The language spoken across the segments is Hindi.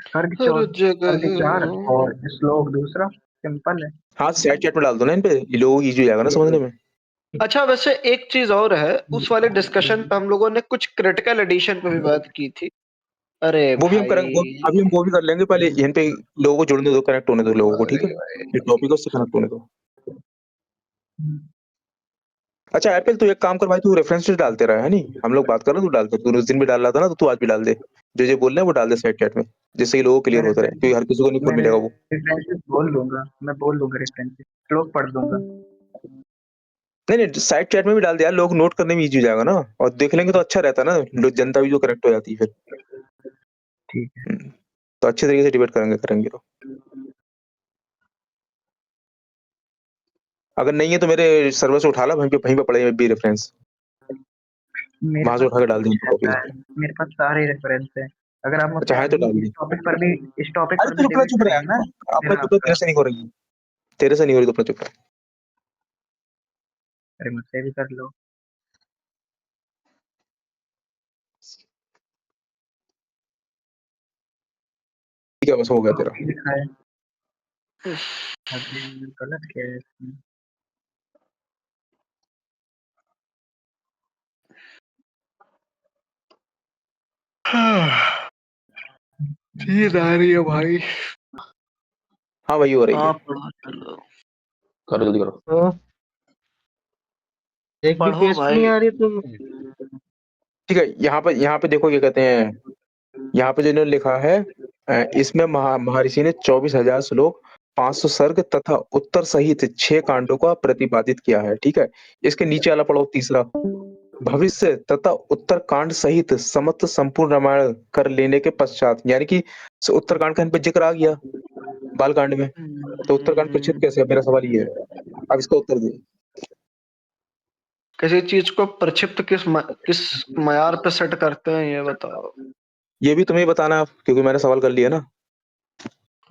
स्वर्ग हर स्वर्ग जगह 4 हूँ। और श्लोक दूसरा सिंपल है। हाँ सैड चैट में डाल दो ना इन पे, ये लोगों को इजी हो जाएगा ना समझने में। अच्छा वैसे एक चीज और है, उस वाले डिस्कशन पे हम लोगों ने कुछ क्रिटिकल एडिशन पे भी बात की थी। अरे वो भी हम करेंगे, भाई। अभी हम वो भी कर लेंगे, पहले यहाँ पे लोगों को जुड़ने दो, कनेक्ट होने दो लोगों को, ठीक है। भाई जो टॉपिक है उससे कनेक्ट होने दो। हम्म, अच्छा एप्पल, तू एक काम कर भाई, तू रेफरेंसेस डालते रहा है नहीं, हम लोग बात कर रहे हैं, तू डालते, तू उस दिन भी डाल रहा था ना, तो तू आज भी डाल दे, जो जो बोल रहे हैं वो डाल दे साइड चैट में, जिससे कि लोगों को मैं क्लियर होता रहे, क्योंकि हर किसी को नहीं खुद मैं मिलेगा वो। रेफरेंसेस बोल दूंगा, मैं बोल दूंगा रेफरेंसेस, श्लोक पढ़ दूंगा। नहीं नहीं, साइड चैट में भी डाल दे यार, लोग नोट करने में इजी हो जाएगा ना, और देख लेंगे तो अच्छा रहता है ना, जनता भी जो करेक्ट हो जाती है फिर। ठीक है। तो अच्छे तरीके से डिबेट करेंगे करेंगे तो। अगर नहीं है तो मेरे सर्वर से उठा ला, वहीं पे पड़े भी रेफरेंस, मेरे वहां से पास उठा के डाल कुछ देंगे रहता टॉपिक है, पे। मेरे पास सारे रेफरेंस है। अगर आप अच्छा मुझसे है तो अभी डाल दी। इस टॉपिक अरे पर तू भी चुप रहा, डिबेट चुप रहा करेंगे ना, अपना फिर चुप रहा, आपका। तेरे से नहीं हो रही, तेरे से नहीं हो रही तो अपना चुप रहा। अरे मुझसे भी कर लो। ठीक है बस हो गया तो तेरा। लिखा है अभी, गलत क्या है इसमें? नींद आ रही है भाई। हाँ वही हो रही है। हाँ पढ़ो चलो। करो जल्दी करो। तो एक भी पढ़ो पेज पे नहीं भाई। आ रही तुम्हें? ठीक है, यहाँ पे देखो क्या कहते हैं, यहाँ पे जो इन्होंने लिखा है, इसमें महर्षि ने 24,000 श्लोक, 500 सर्ग तथा उत्तर सहित 6 कांडों का प्रतिपादित किया है, ठीक है। इसके नीचे वाला पढ़ो तीसरा, भविष्य तथा उत्तर कांड सहित समस्त संपूर्ण रामायण कर लेने के पश्चात, यानी कि उत्तर कांड का इन पे जिक्र आ गया बाल कांड में, तो उत्तरकांड प्रचित कैसे है, मेरा सवाल ये है, अब इसका उत्तर दे। किसी चीज को प्रक्षिप्त किस मयार पे सेट करते हैं ये बताओ। ये भी तुम्हें बताना, क्योंकि मैंने सवाल कर लिया ना।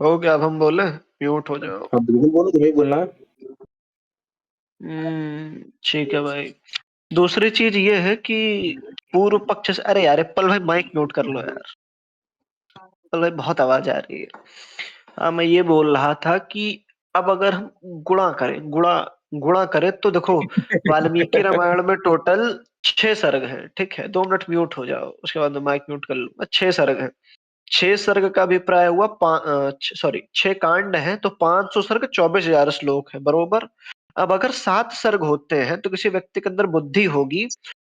हो गया, अब हम बोले म्यूट हो जाओ। हाँ बिल्कुल बोलो, तुम्हें ही बोलना है। ठीक है भाई। दूसरी चीज ये है कि पूर्व पक्ष से, अरे यार एप्पल भाई माइक म्यूट कर लो यार। एप्पल भाई बहुत आवाज आ रही है। हाँ मैं ये बोल रहा था कि अब अगर हम गुणा करें, गुणा करें तो देखो, वाल्मीकि रामायण में टोटल 6 सर्ग हैं, ठीक है। 2 मिनट म्यूट हो जाओ, उसके बाद मैं माइक म्यूट कर लूंगा। 6 सर्ग हैं। 6 सर्ग का अभिप्राय हुआ, सॉरी 6 कांड है तो 500 सर्ग 24,000 श्लोक है, बरोबर। अब अगर 7 सर्ग होते हैं तो किसी व्यक्ति के अंदर बुद्धि होगी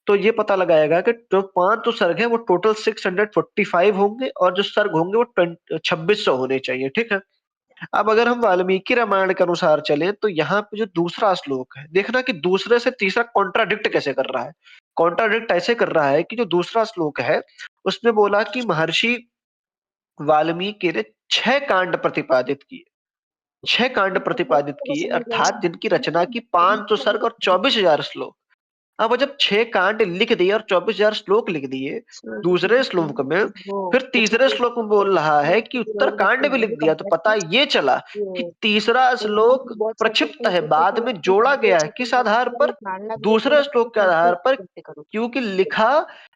तो ये पता लगाएगा कि जो 500 सर्ग है वो टोटल 645 होंगे, और जो सर्ग होंगे वो 2600 होने चाहिए, ठीक है। अब अगर हम वाल्मीकि रामायण के अनुसार चलें तो यहाँ पे जो दूसरा श्लोक है, देखना कि दूसरे से तीसरा कॉन्ट्राडिक्ट कैसे कर रहा है। कॉन्ट्राडिक्ट ऐसे कर रहा है कि जो दूसरा श्लोक है उसमें बोला कि महर्षि वाल्मीकि ने 6 कांड प्रतिपादित किए, 6 कांड प्रतिपादित किए, अर्थात जिनकी रचना की 500 सर्ग और 24,000 श्लोक। अब वो जब 6 कांड लिख दिए और 24,000 श्लोक लिख दिए दूसरे श्लोक में, फिर तीसरे श्लोक में बोल रहा है कि उत्तर कांड भी लिख दिया, तो पता ये चला कि तीसरा श्लोक प्रक्षिप्त है, बाद में जोड़ा गया है, किस आधार पर? दूसरे श्लोक के आधार पर। क्योंकि लिखा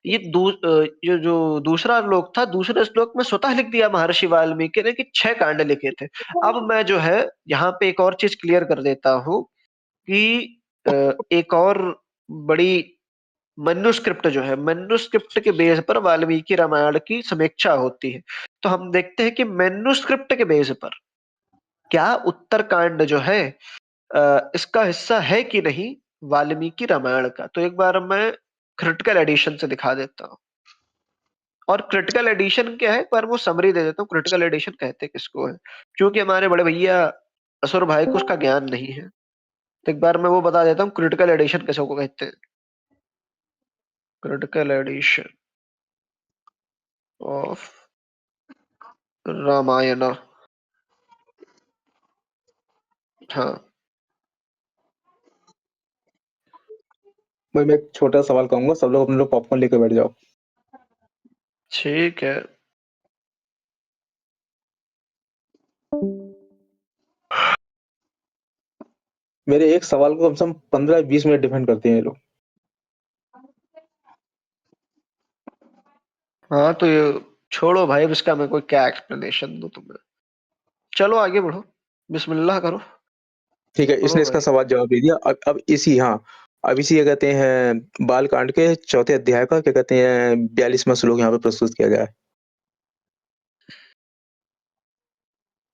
ये जो दूसरा श्लोक था, दूसरे श्लोक में स्वतः लिख दिया महर्षि वाल्मीकि ने कि 6 कांड लिखे थे। अब मैं जो है यहाँ पे एक और चीज क्लियर कर देता हूँ कि एक और बड़ी मन्युस्क्रिप्ट जो है, मन्युस्क्रिप्ट के बेस पर वाल्मीकि रामायण की समीक्षा होती है। तो हम देखते हैं कि मन्युस्क्रिप्ट के बेस पर क्या उत्तरकांड जो है इसका हिस्सा है कि नहीं वाल्मीकि रामायण का। तो एक बार मैं क्रिटिकल एडिशन से दिखा देता हूँ। और क्रिटिकल एडिशन क्या है, एक बार वो समरी दे देता हूँ, क्रिटिकल एडिशन कहते किसको है, क्योंकि हमारे बड़े भैया असुर भाई को उसका ज्ञान नहीं है। तो एक बार मैं वो बता देता हूँ क्रिटिकल एडिशन कैसे को कहते हैं। Critical edition of Ramayana. हाँ भाई मैं एक छोटा सवाल कहूंगा, सब लोग अपने लोग पॉपकॉर्न लेके बैठ जाओ। ठीक है। मेरे एक सवाल को कम से कम 15-20 मिनट डिफेंड करते हैं ये लोग। हाँ तो ये छोड़ो भाई, अब इसका मैं कोई क्या एक्सप्लेनेशन दूं तुम्हें। चलो आगे बढ़ो, बिस्मिल्लाह करो। ठीक है, पढ़ो इसने इसका भाई। सवाल जवाब दे दिया। अब इसी, हाँ, अब इसी क्या कहते हैं बाल कांड के चौथे अध्याय का क्या कहते हैं 42वां श्लोक यहाँ पे प्रस्तुत किया गया है।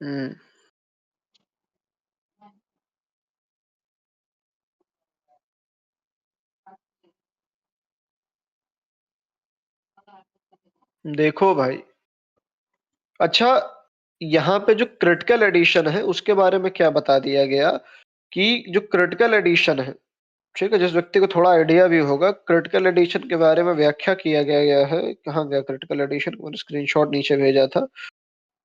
हम्म। देखो भाई, अच्छा, यहाँ पे जो क्रिटिकल एडिशन है उसके बारे में क्या बता दिया गया कि जो क्रिटिकल एडिशन है, ठीक है, जिस व्यक्ति को थोड़ा आइडिया भी होगा, क्रिटिकल एडिशन के बारे में व्याख्या किया गया है। कहाँ गया क्रिटिकल एडिशन, मैंने स्क्रीनशॉट नीचे भेजा था।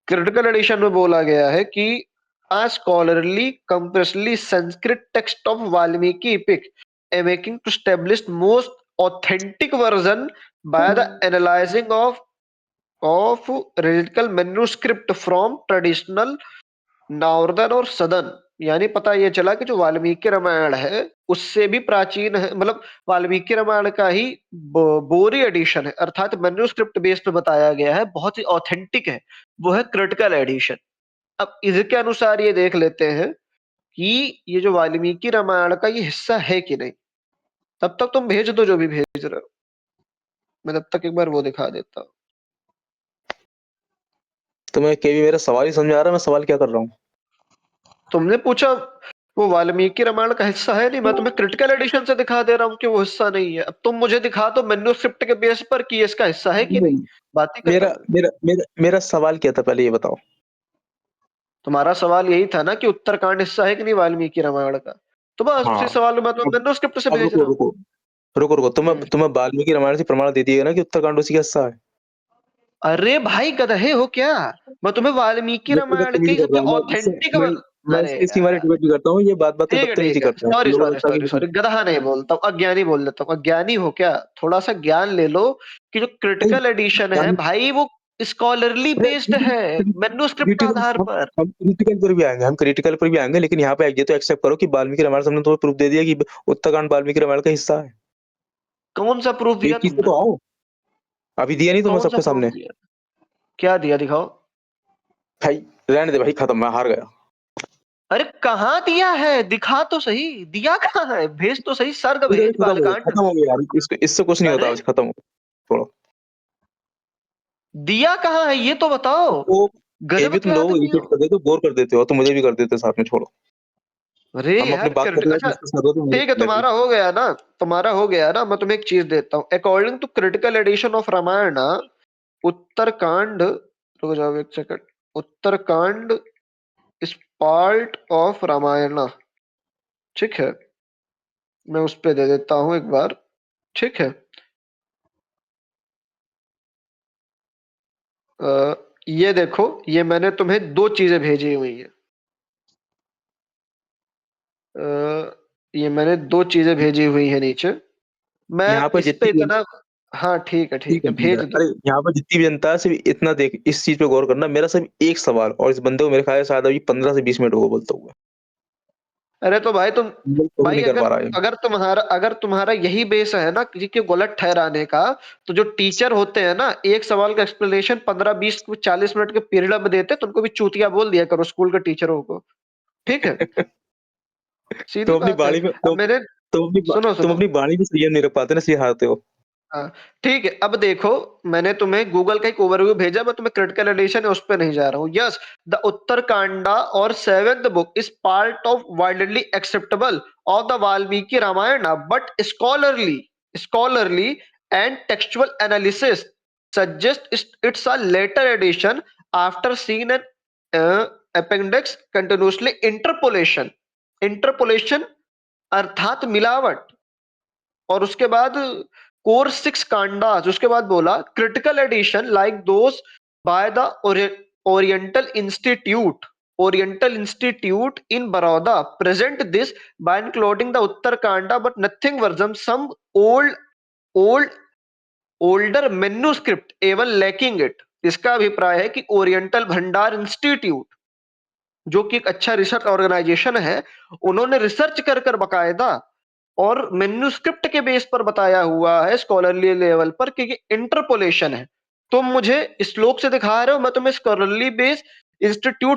क्रिटिकल एडिशन में बोला गया है कि a scholarly comprehensively Sanskrit text of Valmiki epic making to establish most authentic version by the analyzing of radical manuscript from traditional northern और सदर्न। यानी पता ये चला कि जो वाल्मीकि रामायण है उससे भी प्राचीन है, मतलब वाल्मीकि रामायण का ही बोरी एडिशन है, अर्थात मैन्युस्क्रिप्ट बेस्ड बताया गया है, बहुत ही ऑथेंटिक है, वो है क्रिटिकल एडिशन। अब इसके अनुसार ये देख लेते हैं कि ये जो वाल्मीकि रामायण का ये हिस्सा है कि नहीं। तब तक तुम भेज दो जो भी भेज रहे हो, मैं तब तक एक बार वो दिखा देता हूँ। तुम्हें केवी मेरा सवाल ही समझ आ रहा है, मैं सवाल क्या कर रहा हूँ? तुमने पूछा वो वाल्मीकि रामायण का हिस्सा है नहीं, मैं तुम्हें क्रिटिकल एडिशन से दिखा दे रहा हूँ कि वो हिस्सा नहीं है। अब तुम मुझे दिखा दो मैन्युस्क्रिप्ट के बेस पर कि ये इसका हिस्सा है कि नहीं। नहीं, बात ही मेरा खत्म है। मेरा मेरा मेरा सवाल क्या था पहले ये बताओ। तुम्हारा सवाल यही था ना कि उत्तरकांड हिस्सा है कि नहीं वाल्मीकि रामायण का, तो बस हाँ, उसी सवाल में मैं तुम्हें अब मैन्युस्क्रिप्ट से अब भेज रुको रहा हूँ। रुको रुको रुको, तुम्हें हम्म। तुम्हें वाल्मीकि रामायण से प्रमाण दे दिएगा ना कि उत्तरकांड उसी का हिस्सा है। अरे भाई गधे हो क्या, मैं तुम्हें वाल्मीकि मैं रामायण के बदतमीजी ही कर सबसे रहा हूँ, ऑथेंटिक मैं अरे इसकी हमारी यार, डिबेट भी करता हूँ, ये बात बात पे बदतमीजी ठीक है, करते हैं सॉरी लोग सॉरी लगता है सॉरी कि सॉरी, गधा नहीं बोलता हूँ, अज्ञानी बोल देता हूँ। अज्ञानी हो क्या, थोड़ा सा ज्ञान ले लो कि जो नहीं, क्रिटिकल एडिशन है भाई वो स्कॉलरली बेस्ड है, मैन्युस्क्रिप्ट क्रिटिकल आधार पर। हम क्रिटिकल पर भी आएंगे, हम क्रिटिकल पर भी आएंगे, लेकिन यहाँ पे ये तो एक्सेप्ट करो कि वाल्मीकि रामायण से हमने तुम्हें प्रूफ दे दिया कि उत्तरकांड वाल्मीकि रामायण का हिस्सा है। कौन सा प्रूफ दिया एक चीज पे तुमने, तो आओ, अभी दिया नहीं तुम्हें कौन सा सबके प्रूफ सामने। दिया, क्या दिया दिखाओ। भाई रहने दे भाई, खत्म, मैं हार गया। अरे कहाँ दिया है, दिखा तो सही, दिया कहाँ है, भेज तो सही, सर्ग ठीक है, भेज बालकांड। खत्म हो गया यार, इससे कुछ नहीं होता, अरे आज खत्म हो, छोड़ो। दिया कहाँ है ये तो बताओ, तो ये गजब भी के तुम लोग आदमी इरिटेट हो। कर देते हो, बोर कर देते हो, तो मुझे भी कर देते हो साथ में, छोड़ो। अरे हम अपनी यार बात कर रहे हैं, अच्छा, डिस्कस कर रहे हो, तो मुझे ठीक है, सुनने दो। तुम्हारा हो गया ना, तुम्हारा हो गया ना, मैं तुम्हें एक चीज देता हूँ। According to critical edition of Ramayana, Uttarakanda, रुक जाओ एक second, Uttarakanda is part of Ramayana, ठीक है, मैं उस पे दे देता हूँ एक बार, ठीक है। ये देखो, ये मैंने तुम्हें दो चीजें भेजी हुई है, ये मैंने दो चीजें भेजी हुई है नीचे, मैं यहाँ पे इस पे जितनी भी, इतना, हाँ ठीक है ठीक ठीक है है, ठीक है, भेज अरे दो। यहाँ पे जितनी भी जनता है सिर्फ इतना देख, इस चीज पे गौर करना, मेरा सिर्फ एक सवाल, और इस बंदे को मेरे ख्याल से शायद अभी 15 से 20 मिनट होगा बोलता हुआ, अरे तो भाई तुम, वो भी भाई नहीं कर अगर पा रहा है। अगर तुम्हारा यही बेस है ना किसी को गलत ठहराने का, तो जो टीचर होते हैं ना, एक सवाल का एक्सप्लेनेशन 15 20 40 मिनट के पीरियड में देते, तुमको भी चूतिया बोल दिया करो स्कूल के टीचरों को, ठीक है, सीधी तुम अपनी बात है। बाणी में अब मैंने, सुनो तुम सुनो, अपनी बाणी में संयम नहीं रख पाते ना, इसलिए हारते हो। हाँ ठीक है, अब देखो, मैंने तुम्हें गूगल का एक ओवरव्यू भेजा, मैं तुम्हें क्रिटिकल एडिशन है उस पर नहीं जा रहा हूँ। Yes, the Uttarakanda or seventh book is part of widely acceptable of the Valmiki Ramayana, but scholarly and textual analysis suggest it's a later addition after seen an appendix continuously interpolation अर्थात मिलावट, और उसके बाद कोर 6 कांडास, उसके बाद बोला critical edition like those by the Oriental Institute in Baroda present this by including the Uttarakanda but nothing version some old old older manuscript एवं लैकिंग इट। इसका अभिप्राय है कि ओरिएंटल भंडार इंस्टीट्यूट, जो कि एक अच्छा रिसर्च ऑर्गेनाइजेशन है, उन्होंने रिसर्च कर कर बकायदा और मेन्यूस्क्रिप्ट के बेस पर बताया हुआ है स्कॉलरली लेवल पर कि ये इंटरपोलेशन है, तुम मुझे श्लोक से दिखा रहे हो, मैं तुम्हें स्कॉलरली बेस इंस्टीट्यूट